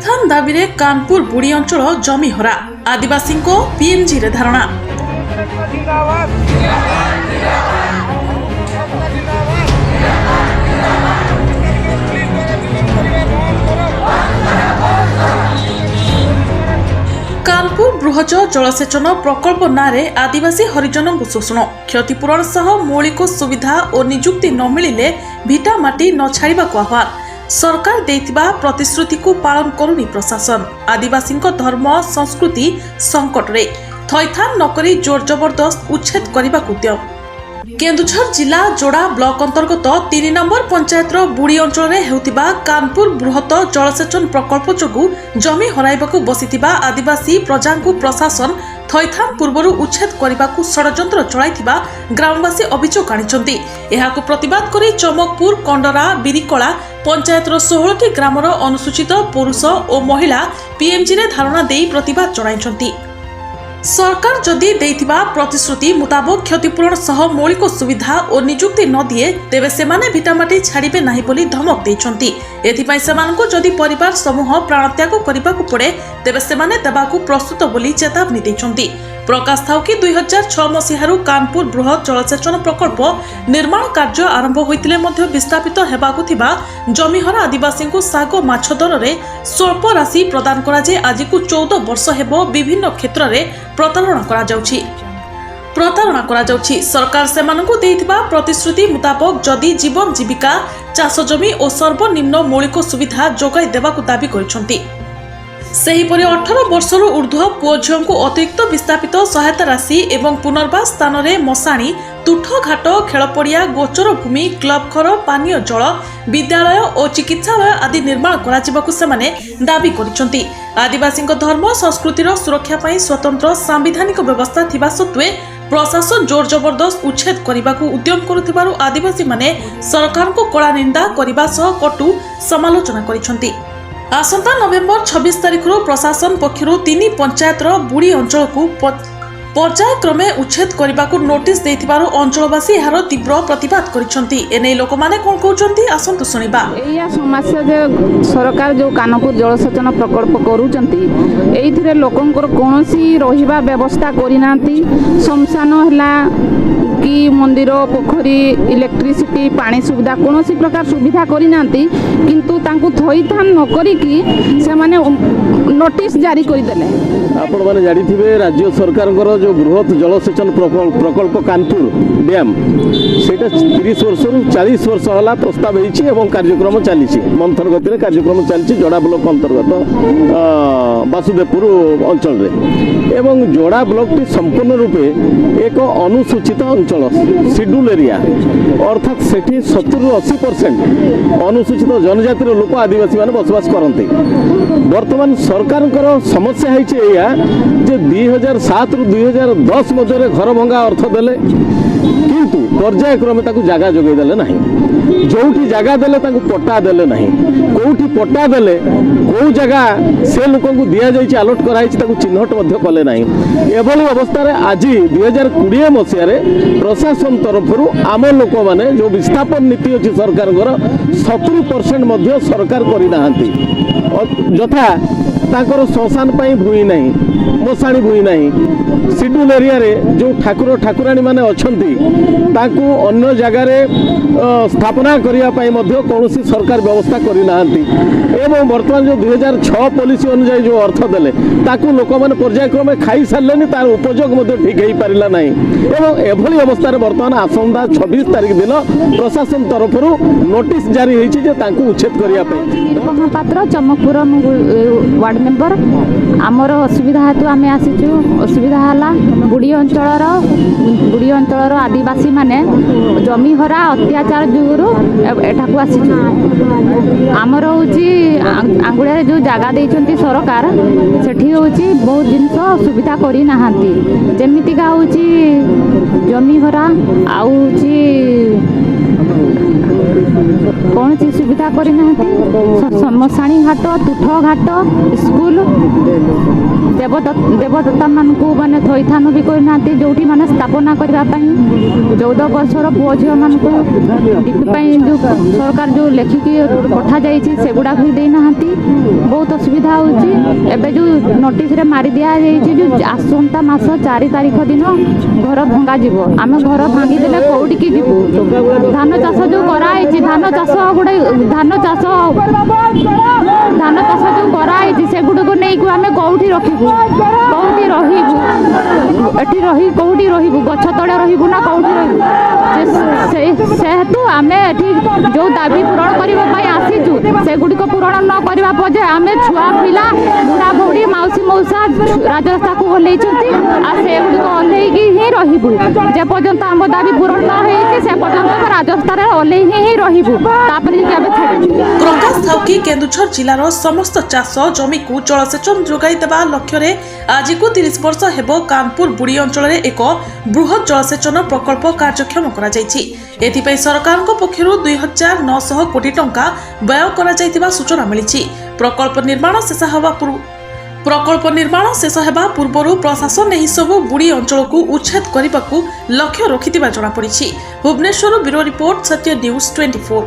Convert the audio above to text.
थैथान दाबी रे कानपुर बुड़ी अंचल जमी हरा आदिवासी पीएमजी रे धारणा। कानपुर बृहज जलसेचन प्रकल्प नारे आदिवासी हरिजन शोषण क्षतिपूरण सह मौलिक सुविधा और निजुक्ति न मिलिले भिटा माटी न छाड़िबा आह्वान। सरकार देइतिबा प्रतिश्रुति को पालन करुनी प्रशासन। आदिवासी धर्म संस्कृति संकट रे थैथान नकरी जोर जबरदस्त उच्छेद करने उद्यम। केन्दुझर जिला जोड़ा ब्लॉक अंतर्गत 3 नंबर पंचायतर बुड़ी अंचल हेउतिबा कानपुर बृहत जलसेचन प्रकल्प जोगु जमी हराइबाकु बसितिबा आदिवासी प्रजांकु प्रशासन थैथान पूर्वरु उच्छेद करने षड्यंत्र चलाइथिबा ग्रामवासी अभियोग आनिछन्ति। एहाकु प्रतिवाद करी चमकपुर कंडरा बिरिकला पंचायतर 16टी ग्रामर अनुसूचित पुरुष और महिला पीएमजी रे धारणा देई प्रतिवाद जणाइछन्ति। सरकार जदि देइथिबा प्रतिश्रुति मुताबक क्षतिपूरण सह मौलिक सुविधा और निजुक्ति न दिए तेबे सेमाने भिटामाटी छाड़िबे नाही बोली धमक देइछन्ति। एथिपाई सेमानकु जदि परिवार समूह प्राणत्याग करिबाकु पड़े तेबे सेमाने देबाकु प्रस्तुत बोली चेतावनी देइछन्ति। प्रकाश थाउ कि 2006 मसीहारू कानपुर बृहत जलसेचन प्रकल्प निर्माण कार्य आरंभ होइतिले मध्य विस्थापित हेबाकु थिबा जमीहरा आदिवासी साग माछ दर रे स्वल्प राशि प्रदान करा जे आजिकु 14 वर्ष हेबो विभिन्न क्षेत्र रे प्रतारणा करा जाउछि। सरकार सेमानकु देइथिबा प्रतिश्रुति मुताबक जदि जीवन जीविका चाष जमी और सर्वनिम्न मौलिक सुविधा जोगाई देबाकु दाबी करिसंति। सेहीपरि 18 वर्षर ऊर्ध्व पुओ झिओं को अतिरिक्त विस्थापित सहायता राशि एवं पुनर्वास स्थान रे मशाणी तुठ घाट खेलपड़िया गोचर भूमि क्लब घर पानीय जल विद्यालय और चिकित्सालय आदि निर्माण कराजिबाकु सेमाने दाबी करिसंति। आदिवासी धर्म संस्कृतिर सुरक्षा पई स्वतंत्र सांविधानिक व्यवस्था थिबा सत्वे प्रशासन जोर जबरदस्त उच्छेद करने उद्यम करुथिबारु आदिवासी माने सरकार को कड़ा निंदा करने सह कटु समालोचना करिसंति। आसंता नवेम्बर 26 तारिख प्रशासन पक्षरु 3 पंचायतर बुड़ी अंचल को पर्यायक्रमे उच्छेद करने को नोटिस देथिबारु अंचलवासी यार तीव्र प्रतिवाद करिसंति। एने लोकमाने कोन कहउचंती आसंतु सुनिबा। एया समस्या जे सरकार जो कानपुर जलसेचन प्रकल्प करूचंती एइथिरे लोकंकर कोनोसी रहिबा व्यवस्था करिनांती। शमशान हला कि मंदिर पोखरी इलेक्ट्रिसिटी पानी सुविधा कोनोसी प्रकार सुविधा करिनांती किंतु तांकु थैथान न करिकि से माने नोटिस जारी करि देले। आपण माने जानि थिबे राज्य सरकार जो बृहत जलसेचन प्रकल्प कानपुर डैम सेटा 30 वर्ष 40 वर्ष हला प्रस्ताव होईछि एवं कार्यक्रम चली मंथन गति कार्यक्रम चली जोड़ा ब्लॉक अंतर्गत वासुदेवपुर अंचल रे एवं जोड़ा ब्लॉक टी संपूर्ण रूपे एक अनुसूचित अंचल शेड्यूल एरिया अर्थात सेठी 70-80% अनुसूचित जनजाति लोक आदिवासी माने बसवास करते। वर्तमान सरकार समस्या है 2007 रु 2010 मध्य घर भंगा अर्थ देले किंतु पर्यायक्रमे ताकू जगह जोगै देले नहीं। जोठी जगह देले ताकू पट्टा देले नहीं। कोठी पट्टा देले को जगह से लोक को दिया जाइछि अलॉट कराइछि ताकू चिन्हट मध्य कले नहीं। एभली अवस्था रे आज 2020 मसिया रे प्रशासन तरफरु आम लोक माने जो विस्थापन नीति अछि सरकार 70% मध्य सरकार करि नाहंती। यथा ताकर श्मशान पाई भूई नहीं मशाणी भूई नहीं शेड्यूल एरिया रे जो ठाकुर ठाकुराणी माने अछंती ताकू अन्य जगह रे स्थापना करिया पाई मध्य कोनोसी सरकार व्यवस्था करि नाहंती। एवं वर्तमान जो 2006 पॉलिसी अनुसार जो अर्थ देले ताकू लोक माने पर्यायक्रमे खाई सारलेनी तार उपयोग मध्य ठीक हेई पारिला नहीं। एवं एभली अवस्था रे वर्तमान आसंदा 26 तारिख दिन प्रशासन तरफरु नोटिस जारी हेछि जे ताकू उच्छेद करिया पाई। महापात्र चमकपुर वार्ड मेंबर आमर असुविधा हेतु आम आसीचु। असुविधा है बुड़ी अंचल आदिवासी माने जमी हरा अत्याचार जुगुरु एठाकू आसीचु। आमर होची आंगुड़े जो जगह देइछंती सरकार सेठी होची बहुत जिनस सुविधा करी नाहांती। जेमितिका होची जमी हरा आउ होची କୌଣସି ସୁବିଧା କରିନାହାନ୍ତି। ମଶାଣି ଘାଟ, ତୁଠ ଘାଟ, ସ୍କୁଲ, ଦେବଦତ୍ତାମାନଙ୍କୁ ମାନେ ଥଇଥାନ ବି କରିନାହାନ୍ତି। ଯେଉଁଠି ମାନେ ସ୍ଥାପନା କରିବା ପାଇଁ 14 ବର୍ଷର ପୁଅ ଝିଅମାନଙ୍କୁ ଡିପି ପାଇଁ ଯେଉଁ ସରକାର ଯେଉଁ ଲେଖିକି ପଠାଯାଇଛି ସେଗୁଡ଼ାକ ବି ଦେଇନାହାନ୍ତି। ବହୁତ ଅସୁବିଧା ହେଉଛି। ଏବେ ଯେଉଁ ନୋଟିସରେ ମାରି ଦିଆଯାଇଛି ଯେଉଁ ଆସନ୍ତା ମାସ 4 ତାରିଖ ଦିନ ଘର ଭଙ୍ଗାଯିବ। ଆମେ ଘର ଭାଙ୍ଗିଦେଲେ କେଉଁଠିକି ଯିବୁ? ଧାନ ଚାଷ ଯେଉଁ କରାହେଇଛି, ଧାନ ଚାଷ ଯେଉଁ କରାହେଇଛି ସେଗୁଡ଼ିକୁ ନେଇକି ଆମେ କେଉଁଠି ରଖିବୁ? କେଉଁଠି ରହିବୁ? ଏଠି କେଉଁଠି ରହିବୁ? ଗଛ ତଳେ ରହିବୁ ନା କେଉଁଠି ରହିବୁ? ସେହେତୁ ଆମେ ଏଠି ଯେଉଁ ଦାବି ପୂରଣ କରିବା ପାଇଁ ଆସିଛୁ ସେଗୁଡ଼ିକ ପୂରଣ ନ କରିବା ପର୍ଯ୍ୟନ୍ତ ଆମେ ଛୁଆ ପିଲା, ବୁଢ଼ା ବୁଢ଼ୀ, ମାଉସୀ ମଉସା ରାଜରାସ୍ତାକୁ ଓହ୍ଲେଇଛନ୍ତି। ଆଉ ସେଗୁଡ଼ିକ ଓହ୍ଲେଇକି ହିଁ ରହିବୁ। ଯେ ପର୍ଯ୍ୟନ୍ତ ଆମ ଦାବି ପୂରଣ ନ ହେଇଛି ସେ ପର୍ଯ୍ୟନ୍ତ ଆମେ ରାଜରାସ୍ତାରେ ଓହ୍ଲେଇ ହିଁ ରହିବୁ। ତାପରେ ଯାଇକି ଆମେ ଛାଡ଼ିବୁ। ପ୍ରକାଶ ଥାଉକି କେନ୍ଦୁଝର ଜିଲ୍ଲାର ସମସ୍ତ ଚାଷ ଜମିକୁ ଜଳସେଚନ ଯୋଗାଇ ଦେବା ଲକ୍ଷ୍ୟରେ ଆଜିକୁ 30 ବର୍ଷ ହେବ କାନପୁର ବୁଡ଼ି ଅଞ୍ଚଳରେ ଏକ ବୃହତ ଜଳସେଚନ ପ୍ରକଳ୍ପ କାର୍ଯ୍ୟକ୍ଷମ କରାଯାଇଛି। ଏଥିପାଇଁ ସରକାରଙ୍କ ପକ୍ଷରୁ 2,900 କୋଟି ଟଙ୍କା ବ୍ୟୟ କରାଯାଇଥିବା ସୂଚନା ମିଳିଛି। ପ୍ରକଳ୍ପ ନିର୍ମାଣ ଶେଷ ହେବା ପୂର୍ବରୁ ପ୍ରଶାସନ ଏହିସବୁ ବୁଡ଼ି ଅଞ୍ଚଳକୁ ଉଚ୍ଛେଦ କରିବାକୁ ଲକ୍ଷ୍ୟ ରଖିଥିବା ଜଣାପଡ଼ିଛି। ଭୁବନେଶ୍ୱରରୁ ବ୍ୟୁରୋ ରିପୋର୍ଟ, ସତ୍ୟ ନ୍ୟୁଜ୍ 24।